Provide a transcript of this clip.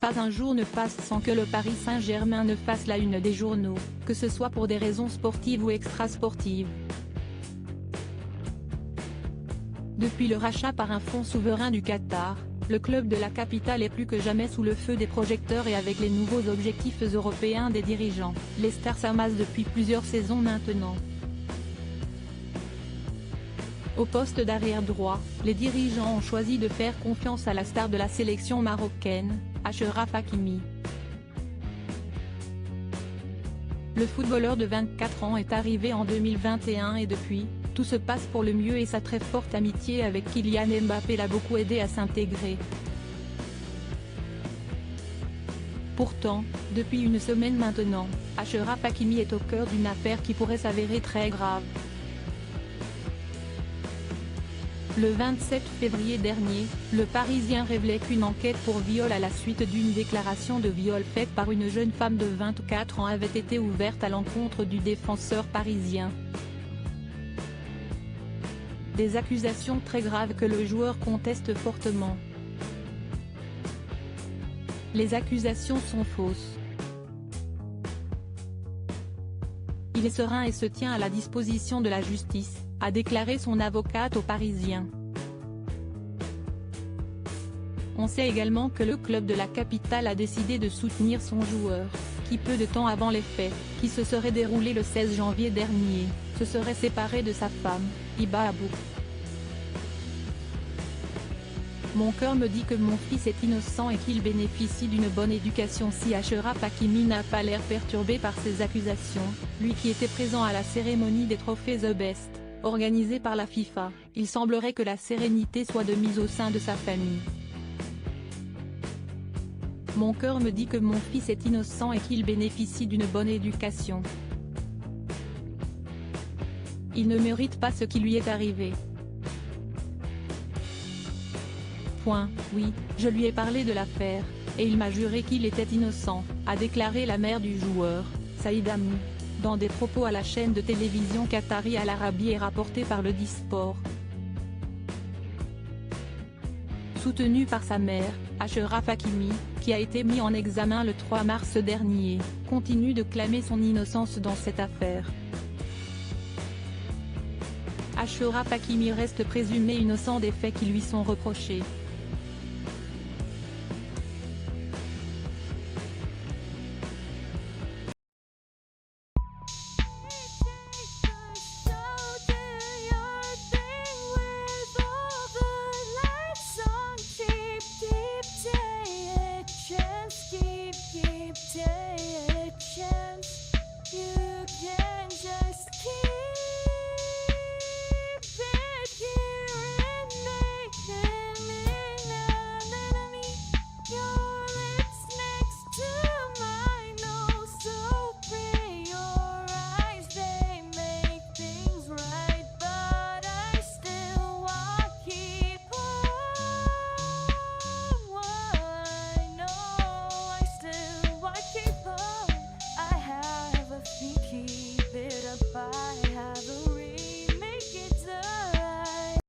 Pas un jour ne passe sans que le Paris Saint-Germain ne fasse la une des journaux, que ce soit pour des raisons sportives ou extrasportives. Depuis le rachat par un fonds souverain du Qatar, le club de la capitale est plus que jamais sous le feu des projecteurs et avec les nouveaux objectifs européens des dirigeants, les stars s'amassent depuis plusieurs saisons maintenant. Au poste d'arrière droit, les dirigeants ont choisi de faire confiance à la star de la sélection marocaine, Achraf Hakimi. Le footballeur de 24 ans est arrivé en 2021 et depuis, tout se passe pour le mieux et sa très forte amitié avec Kylian Mbappé l'a beaucoup aidé à s'intégrer. Pourtant, depuis une semaine maintenant, Achraf Hakimi est au cœur d'une affaire qui pourrait s'avérer très grave. Le 27 février dernier, le Parisien révélait qu'une enquête pour viol à la suite d'une déclaration de viol faite par une jeune femme de 24 ans avait été ouverte à l'encontre du défenseur parisien. Des accusations très graves que le joueur conteste fortement. Les accusations sont fausses. Il est serein et se tient à la disposition de la justice, a déclaré son avocate au Parisien. On sait également que le club de la capitale a décidé de soutenir son joueur, qui peu de temps avant les faits, qui se seraient déroulés le 16 janvier dernier, se serait séparé de sa femme, Hiba Abou. Mon cœur me dit que mon fils est innocent et qu'il bénéficie d'une bonne éducation. Si Achraf Hakimi n'a pas l'air perturbé par ces accusations, lui qui était présent à la cérémonie des trophées The Best, organisée par la FIFA, il semblerait que la sérénité soit de mise au sein de sa famille. Mon cœur me dit que mon fils est innocent et qu'il bénéficie d'une bonne éducation. Il ne mérite pas ce qui lui est arrivé. Oui, je lui ai parlé de l'affaire, et il m'a juré qu'il était innocent, a déclaré la mère du joueur, Saïd Hamou, dans des propos à la chaîne de télévision qatari Al Arabi et rapporté par le Disport. Soutenu par sa mère, Achraf Hakimi, qui a été mis en examen le 3 mars dernier, continue de clamer son innocence dans cette affaire. Achraf Hakimi reste présumé innocent des faits qui lui sont reprochés.